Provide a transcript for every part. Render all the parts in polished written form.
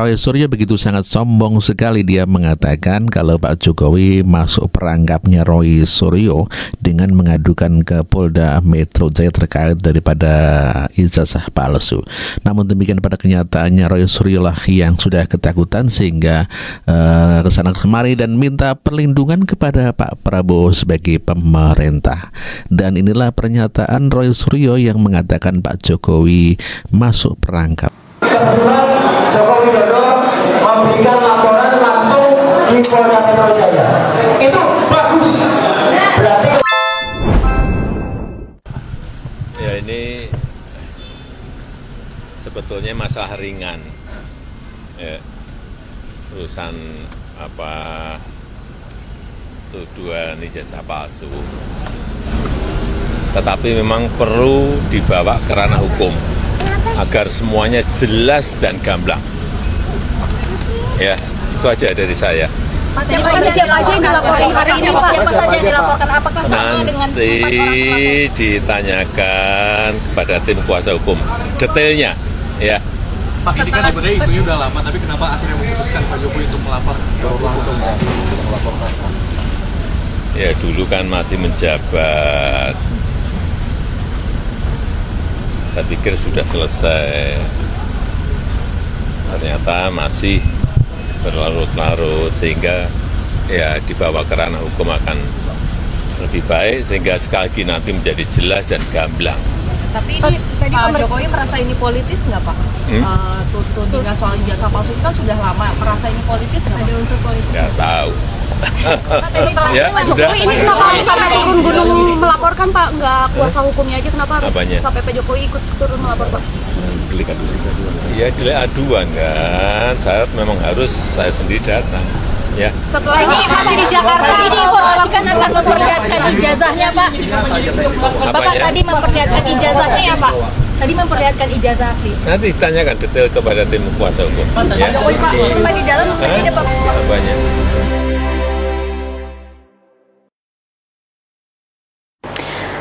Roy Suryo begitu sangat sombong sekali. Dia mengatakan kalau Pak Jokowi masuk perangkapnya Roy Suryo dengan mengadukan ke Polda Metro Jaya terkait daripada ijazah palsu. Namun demikian pada kenyataannya Roy Suryo lah yang sudah ketakutan sehingga kesana kemari dan minta perlindungan kepada Pak Prabowo sebagai pemerintah. Dan inilah pernyataan Roy Suryo yang mengatakan Pak Jokowi masuk perangkap. Kebetulan Joko Widodo memberikan laporan langsung di Polda Metro Jaya. Itu bagus. Berarti ya ini sebetulnya masalah ringan. Ya, urusan tuduhan ijazah palsu. Tetapi memang perlu dibawa ke ranah hukum agar semuanya jelas dan gamblang. Ya, itu aja dari saya. Siapa aja yang dilaporkan hari ini, Pak? Siapa saja yang dilaporkan? Apakah sama dengan Nanti ditanyakan kepada tim kuasa hukum detailnya, ya. Pak, ini kan sebenarnya isunya udah lama, tapi kenapa akhirnya memutuskan Pak Jokowi untuk melapor langsung melaporkan? Ya dulu kan masih menjabat. Saya pikir sudah selesai. Ternyata masih berlarut-larut sehingga ya dibawa ke ranah hukum akan lebih baik sehingga sekali lagi nanti menjadi jelas dan gamblang. Tapi ini tadi Pak Jokowi merasa ini politis nggak, Pak? Tudingan soal ijazah palsu itu kan sudah lama. Merasa ini politis nggak? Ada unsur politis? Nggak tahu. Ya, Pak Jokowi ini sampai turun gunung melaporkan, Pak, nggak kuasa hukumnya aja, kenapa harus sampai Pak Jokowi ikut turun melapor, Pak? Ya delik aduan kan, syarat memang harus saya sendiri datang. Ya. Setelah ini masih di Jakarta, ini informasikan akan memperlihatkan ijazahnya, Pak. Bapak tadi memperlihatkan ijazahnya ya, Pak? Tadi memperlihatkan ijazah asli. Nanti tanyakan detail kepada tim kuasa hukum. Ya. Pak di dalam ada Pak. Banyak.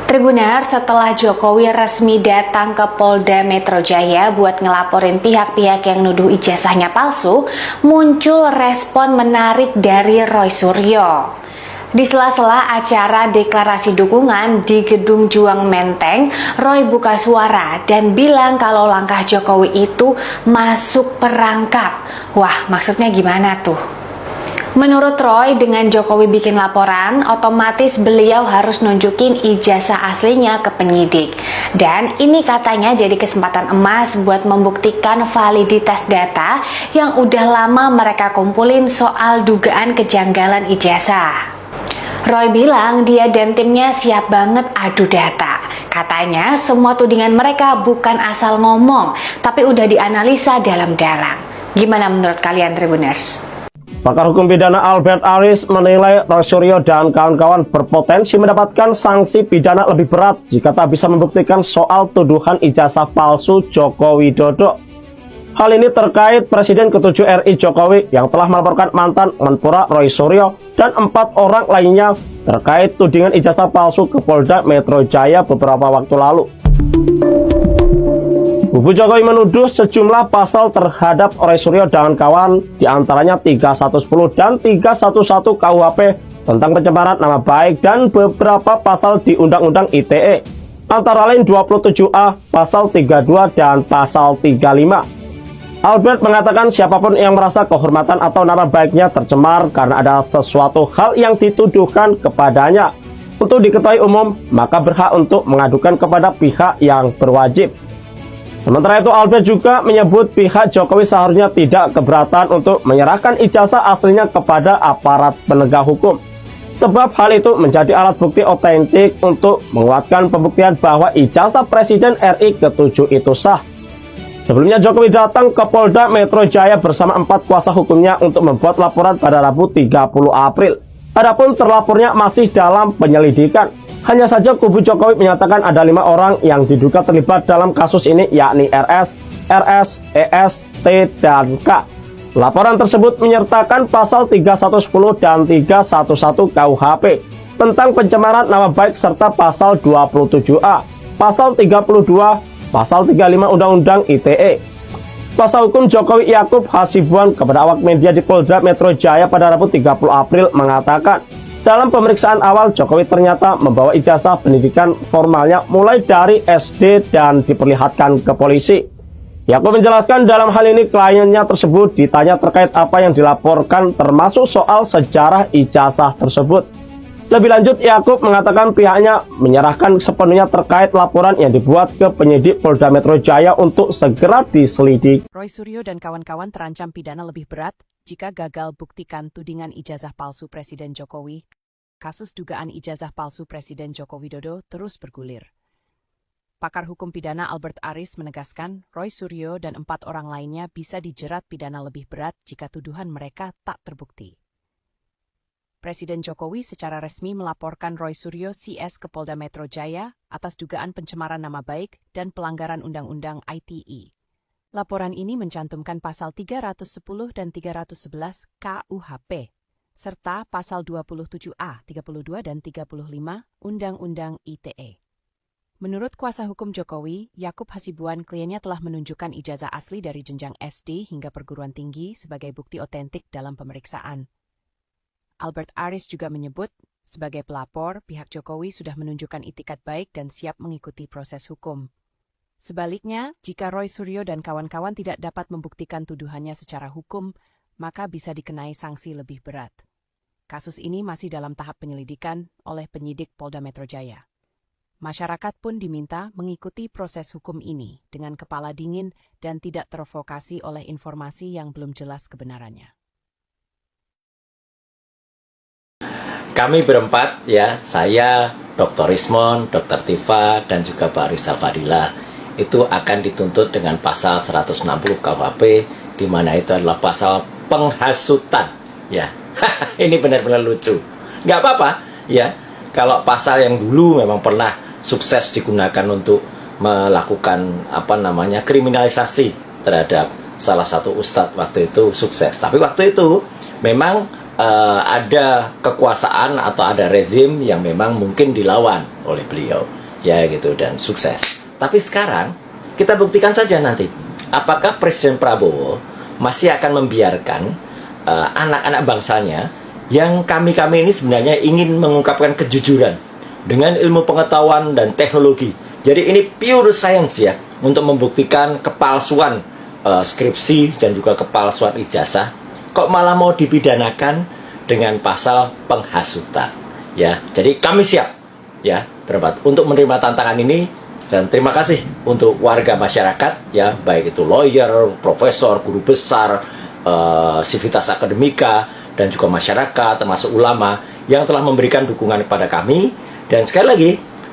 Tribuner, setelah Jokowi resmi datang ke Polda Metro Jaya buat ngelaporin pihak-pihak yang nuduh ijazahnya palsu, muncul respon menarik dari Roy Suryo. Di sela-sela acara deklarasi dukungan di Gedung Juang Menteng, Roy buka suara dan bilang kalau langkah Jokowi itu masuk perangkap. Wah, maksudnya gimana tuh? Menurut Roy, dengan Jokowi bikin laporan, otomatis beliau harus nunjukin ijazah aslinya ke penyidik. Dan ini katanya jadi kesempatan emas buat membuktikan validitas data yang udah lama mereka kumpulin soal dugaan kejanggalan ijazah. Roy bilang dia dan timnya siap banget adu data. Katanya semua tudingan mereka bukan asal ngomong, tapi udah dianalisa dalam-dalam. Gimana menurut kalian, Tribuners? Pakar hukum pidana Albert Aris menilai Roy Suryo dan kawan-kawan berpotensi mendapatkan sanksi pidana lebih berat jika tak bisa membuktikan soal tuduhan ijazah palsu Joko Widodo. Hal ini terkait Presiden ke-7 RI Jokowi yang telah melaporkan mantan Menpora Roy Suryo dan 4 orang lainnya terkait tudingan ijazah palsu ke Polda Metro Jaya beberapa waktu lalu. Kubu Jokowi menuduh sejumlah pasal terhadap Roy Suryo dan kawan, diantaranya 3110 dan 311 KUHP tentang pencemaran nama baik dan beberapa pasal di Undang-Undang ITE, antara lain 27A, pasal 32 dan pasal 35. Albert mengatakan siapapun yang merasa kehormatan atau nama baiknya tercemar karena ada sesuatu hal yang dituduhkan kepadanya untuk diketahui umum, maka berhak untuk mengadukan kepada pihak yang berwajib. Sementara itu, Albert juga menyebut pihak Jokowi seharusnya tidak keberatan untuk menyerahkan ijazah aslinya kepada aparat penegak hukum. Sebab hal itu menjadi alat bukti otentik untuk menguatkan pembuktian bahwa ijazah Presiden RI ke-7 itu sah. Sebelumnya Jokowi datang ke Polda Metro Jaya bersama 4 kuasa hukumnya untuk membuat laporan pada Rabu 30 April. Adapun terlapornya masih dalam penyelidikan. Hanya saja kubu Jokowi menyatakan ada 5 orang yang diduga terlibat dalam kasus ini, yakni RS, ES, T, dan K. Laporan tersebut menyertakan pasal 3110 dan 311 KUHP tentang pencemaran nama baik serta pasal 27A, pasal 32, pasal 35 Undang-Undang ITE. Kuasa hukum Jokowi Yakub Hasibuan kepada awak media di Polda Metro Jaya pada Rabu 30 April mengatakan, dalam pemeriksaan awal Jokowi ternyata membawa ijazah pendidikan formalnya mulai dari SD dan diperlihatkan ke polisi. Yakub menjelaskan dalam hal ini kliennya tersebut ditanya terkait apa yang dilaporkan termasuk soal sejarah ijazah tersebut. Lebih lanjut, Yakub mengatakan pihaknya menyerahkan sepenuhnya terkait laporan yang dibuat ke penyidik Polda Metro Jaya untuk segera diselidiki. Roy Suryo dan kawan-kawan terancam pidana lebih berat jika gagal buktikan tudingan ijazah palsu Presiden Jokowi. Kasus dugaan ijazah palsu Presiden Joko Widodo terus bergulir. Pakar hukum pidana Albert Aris menegaskan Roy Suryo dan 4 orang lainnya bisa dijerat pidana lebih berat jika tuduhan mereka tak terbukti. Presiden Jokowi secara resmi melaporkan Roy Suryo CS ke Polda Metro Jaya atas dugaan pencemaran nama baik dan pelanggaran Undang-Undang ITE. Laporan ini mencantumkan pasal 310 dan 311 KUHP, serta pasal 27A, 32 dan 35 Undang-Undang ITE. Menurut kuasa hukum Jokowi, Yakub Hasibuan kliennya telah menunjukkan ijazah asli dari jenjang SD hingga perguruan tinggi sebagai bukti otentik dalam pemeriksaan. Albert Aris juga menyebut, sebagai pelapor, pihak Jokowi sudah menunjukkan itikat baik dan siap mengikuti proses hukum. Sebaliknya, jika Roy Suryo dan kawan-kawan tidak dapat membuktikan tuduhannya secara hukum, maka bisa dikenai sanksi lebih berat. Kasus ini masih dalam tahap penyelidikan oleh penyidik Polda Metro Jaya. Masyarakat pun diminta mengikuti proses hukum ini dengan kepala dingin dan tidak terprovokasi oleh informasi yang belum jelas kebenarannya. Kami berempat, ya, saya, Dr. Rismon, Dr. Tifa, dan juga Pak Rizal Fadilah, itu akan dituntut dengan pasal 160 KUHP, di mana itu adalah pasal penghasutan. Ya, ini benar-benar lucu. Nggak apa-apa, ya, kalau pasal yang dulu memang pernah sukses digunakan untuk melakukan kriminalisasi terhadap salah satu ustadz waktu itu sukses. Tapi waktu itu memang ada kekuasaan atau ada rezim yang memang mungkin dilawan oleh beliau, ya gitu, dan sukses. Tapi sekarang kita buktikan saja nanti apakah Presiden Prabowo masih akan membiarkan anak-anak bangsanya yang kami ini sebenarnya ingin mengungkapkan kejujuran dengan ilmu pengetahuan dan teknologi. Jadi ini pure science, ya, untuk membuktikan kepalsuan skripsi dan juga kepalsuan ijazah, kok malah mau dipidanakan dengan pasal penghasutan, ya. Jadi kami siap, ya, berempat untuk menerima tantangan ini, dan terima kasih untuk warga masyarakat, ya, baik itu lawyer, profesor, guru besar, sivitas akademika, dan juga masyarakat termasuk ulama yang telah memberikan dukungan kepada kami. Dan sekali lagi,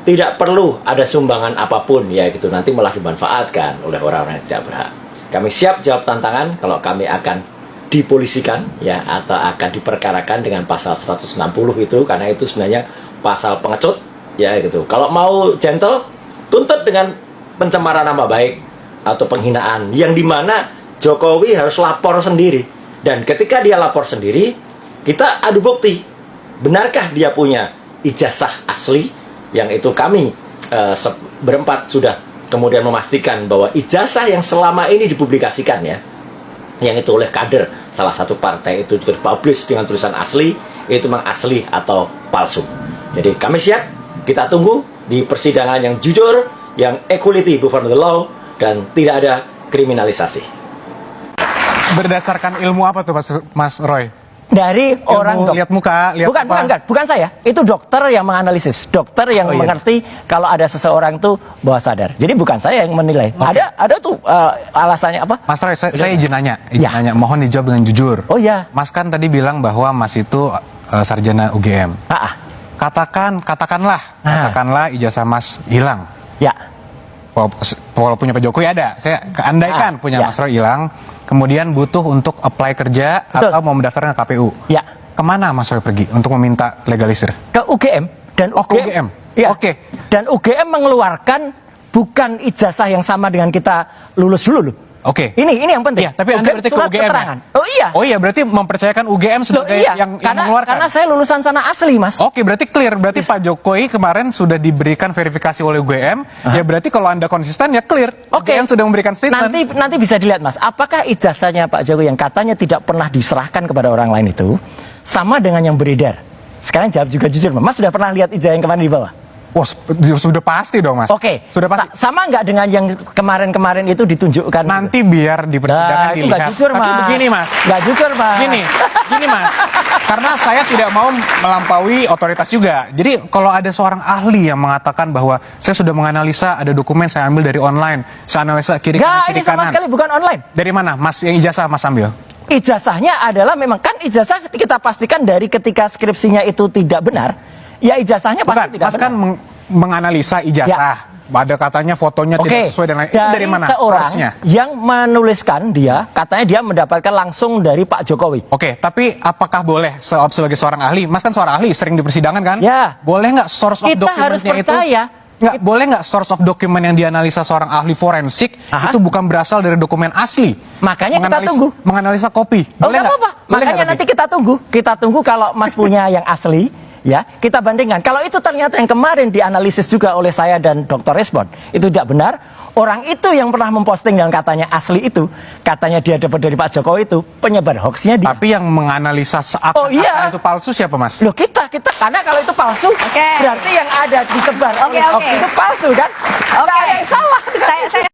tidak perlu ada sumbangan apapun, ya gitu, nanti malah dimanfaatkan oleh orang-orang yang tidak berhak. Kami siap jawab tantangan kalau kami akan dipolisikan, ya, atau akan diperkarakan dengan pasal 160 itu, karena itu sebenarnya pasal pengecut, ya gitu. Kalau mau gentle, tuntut dengan pencemaran nama baik atau penghinaan, yang dimana Jokowi harus lapor sendiri. Dan ketika dia lapor sendiri, kita adu bukti, benarkah dia punya ijazah asli, yang itu kami berempat sudah kemudian memastikan bahwa ijazah yang selama ini dipublikasikan, ya, yang itu oleh kader salah satu partai itu juga dipublish dengan tulisan asli, itu memang asli atau palsu. Jadi kami siap, kita tunggu di persidangan yang jujur, yang equality before the law, dan tidak ada kriminalisasi. Berdasarkan ilmu apa tuh Mas Roy? Dari orang lihat muka, lihat bukan saya, itu dokter yang menganalisis, dokter yang mengerti kalau ada seseorang tuh bawah sadar. Jadi bukan saya yang menilai. Okay. Ada tuh alasannya apa? Mas Roy, saya izin nanya, mohon dijawab dengan jujur. Oh ya. Mas kan tadi bilang bahwa Mas itu sarjana UGM. Katakanlah ijazah Mas hilang. Ya. Walaupun Pak Jokowi ada, saya andaikan punya Mas Roy hilang, kemudian butuh untuk apply kerja. Betul. Atau mau mendaftar ke KPU. Ya. Kemana Mas Roy pergi untuk meminta legalisir? Ke UGM. Dan UGM. Ya. Oke. Dan UGM mengeluarkan bukan ijazah yang sama dengan kita lulus dulu loh. Oke. Ini yang penting. Iya, tapi Anda berarti ke surat UGM ya? keterangan. Oh iya. Oh iya, berarti mempercayakan UGM Loh, sebagai iya. yang mengeluarkan. Karena saya lulusan sana asli, Mas. Oke, berarti clear. Berarti Pak Jokowi kemarin sudah diberikan verifikasi oleh UGM. Ya berarti kalau Anda konsisten ya clear. Oke. UGM sudah memberikan statement. Nanti bisa dilihat, Mas. Apakah ijazahnya Pak Jokowi yang katanya tidak pernah diserahkan kepada orang lain itu sama dengan yang beredar? Sekarang jawab juga jujur, Mas. Sudah pernah lihat ijazah yang kemarin di bawah? Wah, sudah pasti dong, Mas. Oke. Sudah pasti. Sama nggak dengan yang kemarin-kemarin itu ditunjukkan? Nanti biar di persidangan itu dilihat. nggak jujur, Tapi Mas. begini, Mas. Nggak jujur, Mas. Gini, Mas. Karena saya tidak mau melampaui otoritas juga. Jadi kalau ada seorang ahli yang mengatakan bahwa saya sudah menganalisa ada dokumen saya ambil dari online, saya analisa kiri kanan, Nggak, kiri ini sama kanan. sekali bukan online. Dari mana, Mas? Yang ijazah Mas ambil? Ijazahnya adalah memang kan ijazah kita pastikan dari ketika skripsinya itu tidak benar, ya ijazahnya pasti Bukan, tidak Mas benar. kan menganalisa ijazah. Ada katanya fotonya tidak sesuai dengan itu dari mana seorang source-nya? yang menuliskan dia, katanya dia mendapatkan langsung dari Pak Jokowi. Oke, tapi apakah boleh sebagai seorang ahli? Mas kan seorang ahli, sering di persidangan kan? Ya. Boleh nggak source of Kita harus dokumennya itu? percaya. Nggak, boleh nggak source of dokumen yang dianalisa seorang ahli forensik Aha. itu bukan berasal dari dokumen asli? Makanya kita tunggu. Menganalisa kopi. Oh, Boleh nggak apa-apa. Boleh Makanya nggak nanti kita tunggu. Kita tunggu kalau Mas punya yang asli, ya kita bandingkan. Kalau itu ternyata yang kemarin dianalisis juga oleh saya dan Dr. Respon itu tidak benar. Orang itu yang pernah memposting dan katanya asli itu, katanya dia dapat dari Pak Jokowi itu penyebar hoaxnya dia. Tapi yang menganalisa seakan-akan Oh, iya. itu palsu siapa, Mas? Loh kita karena kalau itu palsu, berarti yang ada disebar oleh hoax itu palsu kan? Nggak ada yang salah. Saya